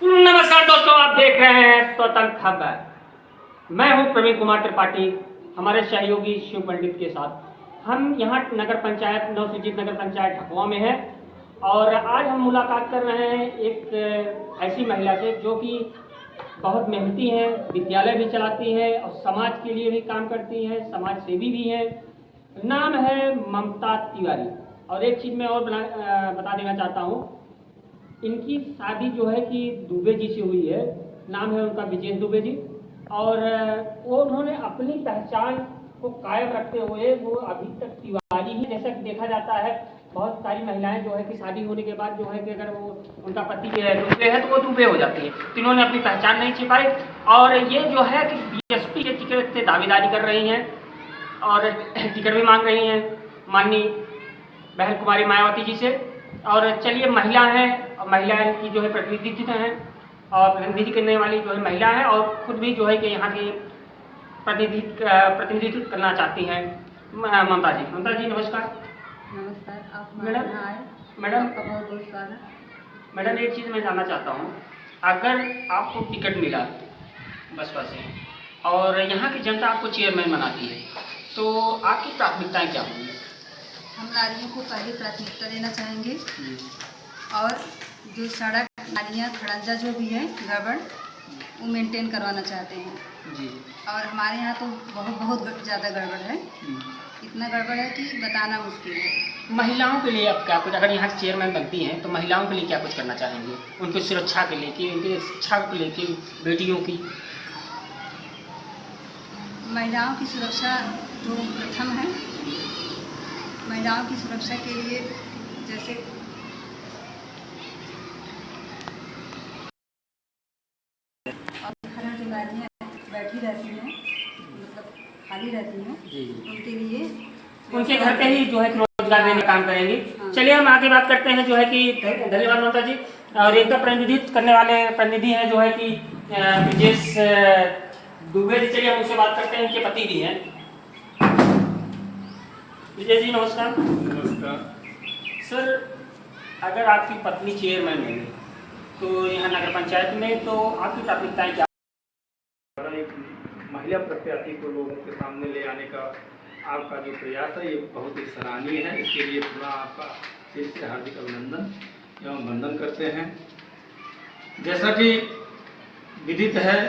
नमस्कार दोस्तों, आप देख रहे हैं स्वतंत्र खबर। मैं हूं प्रवीण कुमार त्रिपाठी, हमारे सहयोगी शिव पंडित के साथ। हम यहां नगर पंचायत नवसृजित नगर पंचायत ढकवा में हैं और आज हम मुलाकात कर रहे हैं एक ऐसी महिला से जो कि बहुत मेहनती हैं, विद्यालय भी चलाती है और समाज के लिए भी काम करती है, समाज सेवी भी है। नाम है ममता तिवारी। और एक चीज़ मैं और बता देना चाहता हूँ, इनकी शादी जो है कि दुबे जी से हुई है। नाम है उनका विजेश दुबे जी। और वो उन्होंने अपनी पहचान को कायम रखते हुए वो अभी तक तिवारी ही, जैसा कि देखा जाता है बहुत सारी महिलाएं जो है कि शादी होने के बाद जो है कि अगर वो उनका पति दुबे है तो वो दुबे हो जाती है। तो इन्होंने अपनी पहचान नहीं छिपाई और ये जो है कि बीएसपी के टिकट से दावेदारी कर रही हैं और टिकट भी मांग रही हैं माननीय बहन कुमारी मायावती जी से। और चलिए, महिला हैं और महिलाएं की जो है प्रतिनिधित्व हैं और प्रतिनिधि करने वाली जो है महिला है और खुद भी जो है कि यहाँ की प्रतिनिधित्व करना चाहती हैं ममता जी। ममता जी नमस्कार। नमस्कार। आप मैडम आपका बहुत बहुत स्वागत। मैडम, एक चीज़ मैं जानना चाहता हूँ, अगर आपको टिकट मिला बसपा से और यहाँ की जनता आपको चेयरमैन बनाती है तो आपकी प्राथमिकताएं क्या होंगी? हम नारियों को पहले प्राथमिकता देना चाहेंगे और जो सड़क नालियाँ खड़ंजा जो भी है गड़बड़ वो मेंटेन करवाना चाहते हैं जी। और हमारे यहाँ तो बहुत ज़्यादा गड़बड़ है। इतना गड़बड़ है कि बताना मुश्किल है। महिलाओं के लिए आप क्या कुछ, अगर यहाँ चेयरमैन बनती हैं तो महिलाओं के लिए क्या कुछ करना चाहेंगे? उनकी सुरक्षा के लेके, उनकी शिक्षा को लेके, बेटियों की महिलाओं की सुरक्षा तो प्रथम है। महिलाओं की सुरक्षा के लिए जैसे जो नारियाँ बैठी रहती हैं, मतलब खाली रहती हैं, उनके लिए उनके घर पे ही जो है रोजगार देने का काम करेंगे। चलिए हम आगे बात करते हैं जो है कि धन्यवाद ममता जी। और इनका प्रतिनिधित्व करने वाले प्रतिनिधि हैं जो है कि विजेश दुबे जी। चलिए हम उससे बात करते हैं, इनके पति भी हैं। विजय जी नमस्कार। नमस्कार सर, अगर आपकी पत्नी चेयरमैन बने तो यहाँ नगर पंचायत में तो आपकी प्राथमिकताएं क्या? एक महिला प्रत्याशी को लोगों के सामने ले आने का आपका जो प्रयास है ये बहुत ही सराहनीय है। इसके लिए पूरा आपका फिर से हार्दिक अभिनंदन एवं वंदन करते हैं। जैसा कि विदित है,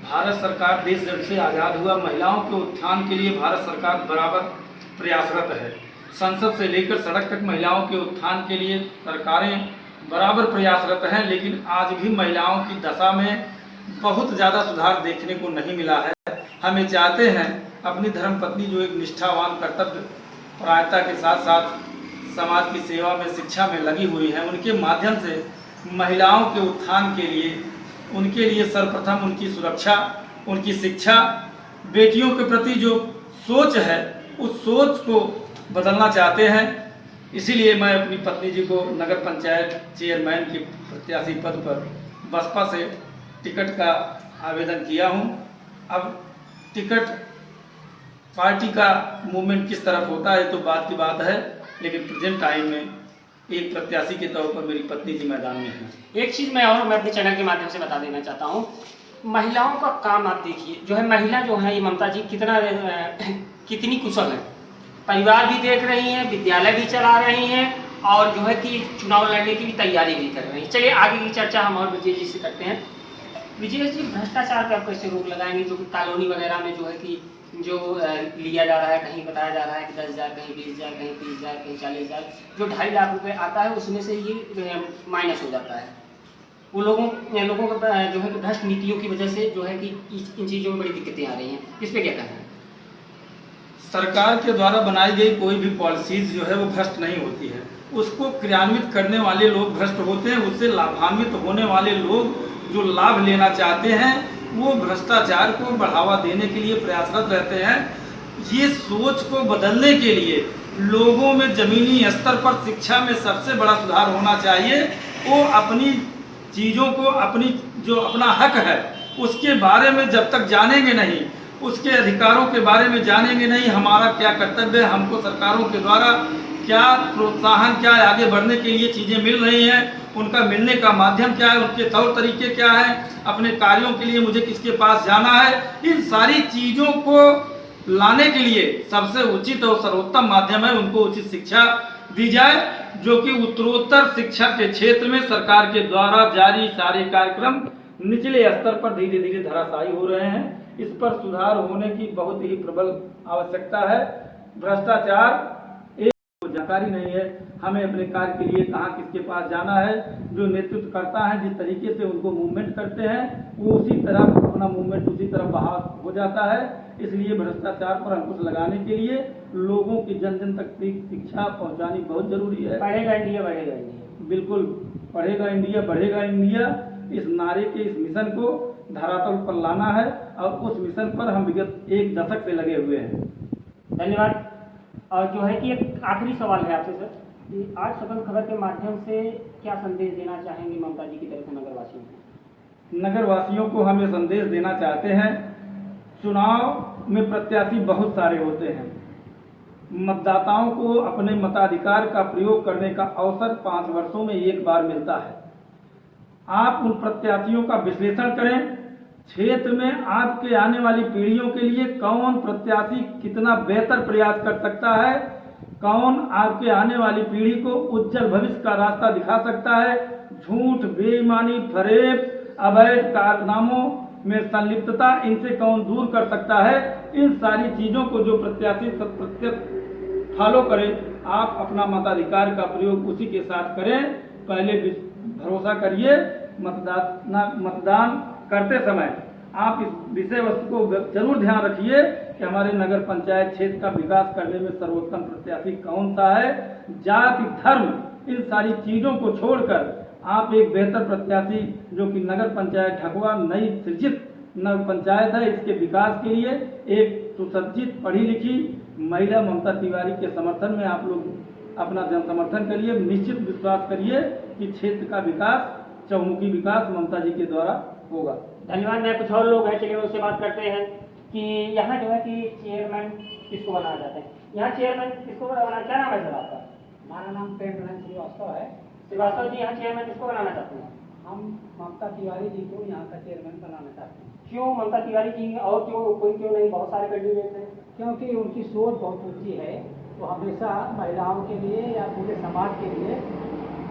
भारत सरकार देश जब से आज़ाद हुआ, महिलाओं के उत्थान के लिए भारत सरकार बराबर प्रयासरत है। संसद से लेकर सड़क तक महिलाओं के उत्थान के लिए सरकारें बराबर प्रयासरत हैं, लेकिन आज भी महिलाओं की दशा में बहुत ज़्यादा सुधार देखने को नहीं मिला है। हमें चाहते हैं अपनी धर्मपत्नी जो एक निष्ठावान कर्तव्य परायणता के साथ साथ समाज की सेवा में, शिक्षा में लगी हुई है, उनके माध्यम से महिलाओं के उत्थान के लिए, उनके लिए सर्वप्रथम उनकी सुरक्षा, उनकी शिक्षा, बेटियों के प्रति जो सोच है उस सोच को बदलना चाहते हैं। इसीलिए मैं अपनी पत्नी जी को नगर पंचायत चेयरमैन के प्रत्याशी पद पर बसपा से टिकट का आवेदन किया हूं। अब टिकट पार्टी का मूवमेंट किस तरफ होता है तो बात की बात है, लेकिन प्रेजेंट टाइम में एक प्रत्याशी के तौर पर मेरी पत्नी जी मैदान में है। एक चीज़ मैं अपने चैनल के माध्यम से बता देना चाहता हूँ, महिलाओं का काम आप देखिए, जो है महिला जो है ये ममता जी कितनी कुशल है। परिवार भी देख रही हैं, विद्यालय भी चला रही हैं और जो है कि चुनाव लड़ने की भी तैयारी भी कर रही हैं। चलिए आगे की चर्चा हम और विजय जी से करते हैं। विजय जी, भ्रष्टाचार पर आप कैसे रोक लगाएंगे, जो कि कॉलोनी वगैरह में जो है कि जो लिया जा रहा है, कहीं बताया जा रहा है कि 10,000, कहीं 20,000, कहीं 30,000, कहीं 40,000, जो 2.5 लाख रुपए आता है उसमें से ये माइनस हो जाता है। वो लोगों का जो है कि भ्रष्ट नीतियों की वजह से जो है कि इन चीज़ों में बड़ी दिक्कतें आ रही हैं। इस पर क्या कहना है? सरकार के द्वारा बनाई गई कोई भी पॉलिसीज जो है वो भ्रष्ट नहीं होती है। उसको क्रियान्वित करने वाले लोग भ्रष्ट होते हैं। उससे लाभान्वित होने वाले लोग जो लाभ लेना चाहते हैं वो भ्रष्टाचार को बढ़ावा देने के लिए प्रयासरत रहते हैं। ये सोच को बदलने के लिए लोगों में ज़मीनी स्तर पर शिक्षा में सबसे बड़ा सुधार होना चाहिए। वो अपनी चीज़ों को, अपनी जो अपना हक है उसके बारे में जब तक जानेंगे नहीं, उसके अधिकारों के बारे में जानेंगे नहीं, हमारा क्या कर्तव्य है, हमको सरकारों के द्वारा क्या प्रोत्साहन, क्या आगे बढ़ने के लिए चीज़ें मिल रही हैं, उनका मिलने का माध्यम क्या है, उनके तौर तरीके क्या हैं, अपने कार्यों के लिए मुझे किसके पास जाना है, इन सारी चीज़ों को लाने के लिए सबसे उचित और सर्वोत्तम माध्यम है उनको उचित शिक्षा दी जाए, जो कि उत्तरोत्तर शिक्षा के क्षेत्र में सरकार के द्वारा जारी सारे कार्यक्रम निचले स्तर पर धीरे धीरे धराशायी हो रहे हैं। इस पर सुधार होने की बहुत ही प्रबल आवश्यकता है। भ्रष्टाचार जानकारी नहीं है, हमें अपने कार्य के लिए कहाँ किसके पास जाना है, जो नेतृत्व करता है जिस तरीके से उनको मूवमेंट करते हैं वो उसी तरह अपना मूवमेंट उसी तरह बहाव हो जाता है। इसलिए भ्रष्टाचार पर अंकुश लगाने के लिए लोगों की जन जन तक शिक्षा पहुंचानी बहुत जरूरी है। पढ़ेगा इंडिया बढ़ेगा इंडिया, बिल्कुल पढ़ेगा इंडिया बढ़ेगा इंडिया, इस नारे के इस मिशन को धरातल पर लाना है और उस मिशन पर हम विगत 1 दशक से लगे हुए हैं। धन्यवाद। और जो है कि एक आखिरी सवाल है आपसे सर, कि आज सदन खबर के माध्यम से क्या संदेश देना चाहेंगे ममता जी की तरफ से नगरवासियों को? नगरवासियों को हम ये संदेश देना चाहते हैं, चुनाव में प्रत्याशी बहुत सारे होते हैं, मतदाताओं को अपने मताधिकार का प्रयोग करने का अवसर 5 वर्षों में एक बार मिलता है। आप उन प्रत्याशियों का विश्लेषण करें, क्षेत्र में आपके आने वाली पीढ़ियों के लिए कौन प्रत्याशी कितना बेहतर प्रयास कर सकता है, कौन आपके आने वाली पीढ़ी को उज्जवल भविष्य का रास्ता दिखा सकता है, झूठ, बेईमानी, फरेब, अवैध कारनामों में संलिप्तता, इनसे कौन दूर कर सकता है। इन सारी चीज़ों को जो प्रत्याशी 100% फॉलो करे, आप अपना मताधिकार का प्रयोग उसी के साथ करें। पहले भरोसा करिए, मतदान करते समय आप इस विषय वस्तु को जरूर ध्यान रखिए कि हमारे नगर पंचायत क्षेत्र का विकास करने में सर्वोत्तम प्रत्याशी कौन सा है। जाति, धर्म, इन सारी चीज़ों को छोड़कर आप एक बेहतर प्रत्याशी, जो कि नगर पंचायत ढकवा नई सृजित नगर पंचायत है, इसके विकास के लिए एक सुसज्जित पढ़ी लिखी महिला ममता तिवारी के समर्थन में आप लोग अपना जन समर्थन करिए। निश्चित विश्वास करिए कि क्षेत्र का विकास, चहुमुखी विकास ममता जी के द्वारा होगा। धन्यवाद। मैं कुछ और लोग हैं, चलिए उससे बात करते हैं कि यहाँ जो है कि चेयरमैन किसको बनाया जाता है? यहाँ चेयरमैन किसको बनाना, क्या नाम है सर आपका? हमारा नाम प्रेमचंद श्रीवास्तव है। श्रीवास्तव जी, यहाँ चेयरमैन किसको बनाना चाहते हैं? हम ममता तिवारी जी को यहाँ का चेयरमैन बनाना चाहते हैं। क्यों ममता तिवारी जी, और क्यों कोई क्यों नहीं? बहुत सारे कैंडिडेट हैं। क्योंकि उनकी सोच बहुत ऊंची है, वो हमेशा महिलाओं के लिए या पूरे समाज के लिए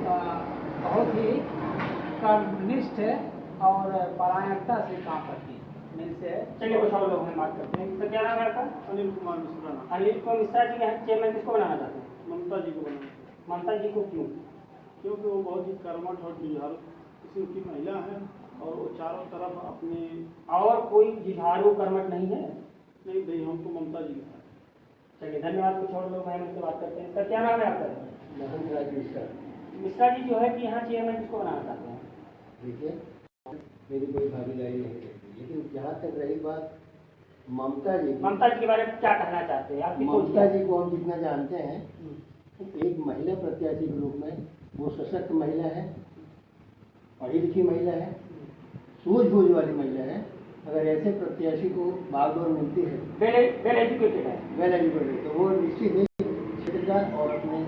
बहुत ही कर्मनिष्ठ है और परायणता से काम करती है। चलिए कुछ और लोग हैं, बात करते हैं। सर क्या नाम है आपका? अनिल कुमार मिश्रा। अनिल कुमार मिश्रा जी, यहाँ चेयरमैन किसको बनाना चाहते हैं? ममता जी को बनाना। ममता जी को क्यों? क्योंकि वो बहुत ही कर्मठ और जुझारू किस्म की महिला है और वो चारों तरफ अपने और कोई जुझारू कर्मठ नहीं है? नहीं भाई, हम तो ममता जी के साथ। चलिए धन्यवाद। कुछ और लोग हैं, उनसे बात करते हैं। सर क्या नाम है आपका? मोहन राज मिश्रा। मिश्रा जी जो है कि यहाँ चेयरमैन किसको बनाना चाहते हैं? देखिए, मेरी कोई भागीदारी नहीं है, लेकिन जहाँ तक रही बात ममता जी के बारे में क्या कहना चाहते हैं? आपकी सोच ममता जी को हम जितना जानते हैं, एक महिला प्रत्याशी के रूप में वो सशक्त महिला है, पढ़ी लिखी महिला है, सूझबूझ वाली महिला है। अगर ऐसे प्रत्याशी को बागडोर मिलती है, वेल एजुकेटेड है, वेल एजुकेटेड, तो वो निश्चित ही क्षेत्र का और अपने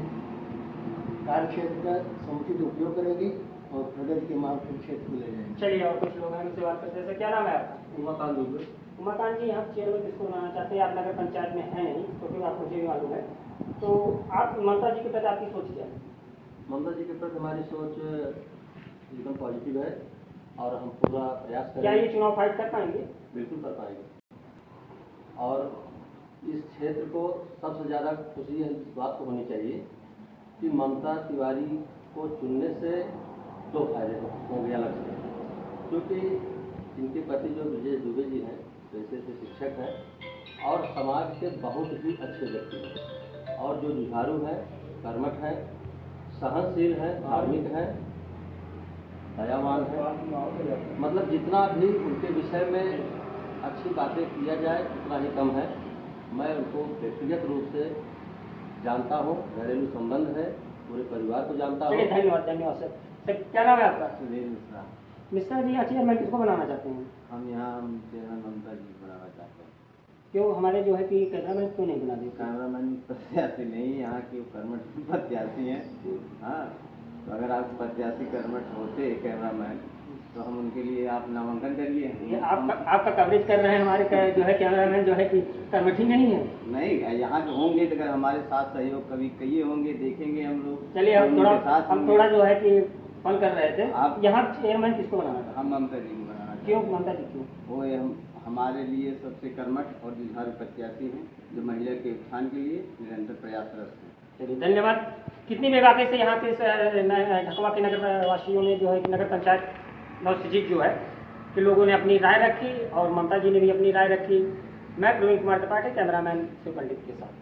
कार्य क्षेत्र का समुचित उपयोग करेगी और प्रगति के मार्ग पर क्षेत्र को ले जाएंगे। चलिए और कुछ लोग हैं, उनसे बात करते हैं। सर क्या नाम है आपका? उमाकांत दुबे। उमाकांत जी, यहाँ चेयरमैन किसको बनाना चाहते हैं? आप नगर पंचायत में हैं नहीं, तो फिर आप मुझे भी मालूम है, तो आप ममता जी के प्रति आपकी सोच क्या है? ममता जी के प्रति हमारी सोच एकदम पॉजिटिव है और हम पूरा प्रयास क्या करेंगे। ये चुनाव फाइट कर पाएंगे? बिल्कुल कर पाएंगे और इस क्षेत्र को सबसे ज़्यादा खुशी इस बात को होनी चाहिए कि ममता तिवारी को चुनने से 2 फायदे होंगे अलग से, क्योंकि इनके पति जो विजय दुबे जी हैं, पैसे से शिक्षक हैं और समाज के बहुत ही अच्छे व्यक्ति हैं और जो जुझारू हैं, कर्मठ हैं, सहनशील हैं, धार्मिक हैं, दयावान है। मतलब जितना भी उनके विषय में अच्छी बातें किया जाए उतना ही कम है। मैं उनको व्यक्तिगत रूप से जानता हूँ, घरेलू संबंध है, पूरे परिवार को जानता हूँ। धन्यवाद धन्यवाद सर। सर क्या नाम है आपका? सुनील मिश्रा। मिश्रा जी, यहाँ चेयरमैन किसको बनाना चाहते हैं? हम यहाँ चेयरमैन ममता जी बनाना चाहते हैं। क्यों हमारे जो है कि कैमरामैन क्यों नहीं बना देते? कैमरामैन प्रत्याशी नहीं, यहाँ के कर्मठ प्रत्याशी हैं। हाँ, तो अगर आप प्रत्याशी कर्मठ होते कैमरामैन तो हम उनके लिए आप नामांकन करिए। ये आपका कवरेज कर रहे हैं हमारे जो है कैमरामैन जो है कि कर्मठ ही नहीं है। नहीं, यहाँ तो होंगे तो अगर हमारे साथ सहयोग कभी कई होंगे, देखेंगे हम लोग। चलिए हम थोड़ा जो है कि फन कर रहे थे। आप यहाँ चेयरमैन किसको बनाना था? हम ममता जी को बनाना क्यों चाहते हैं। ममता जी क्यों? वो हमारे लिए सबसे कर्मठ और जुझारू प्रत्याशी हैं जो महिला के उत्थान के लिए निरंतर प्रयासरत हैं। चलिए धन्यवाद। कितनी बेबाकी से यहाँ के ढकवा के नगर वासियों ने जो है कि नगर पंचायत नवसृजित जो है कि लोगों ने अपनी राय रखी और ममता जी ने भी अपनी राय रखी। मैं प्रवीण कुमार त्रिपाठी, कैमरामैन शिव पंडित के साथ।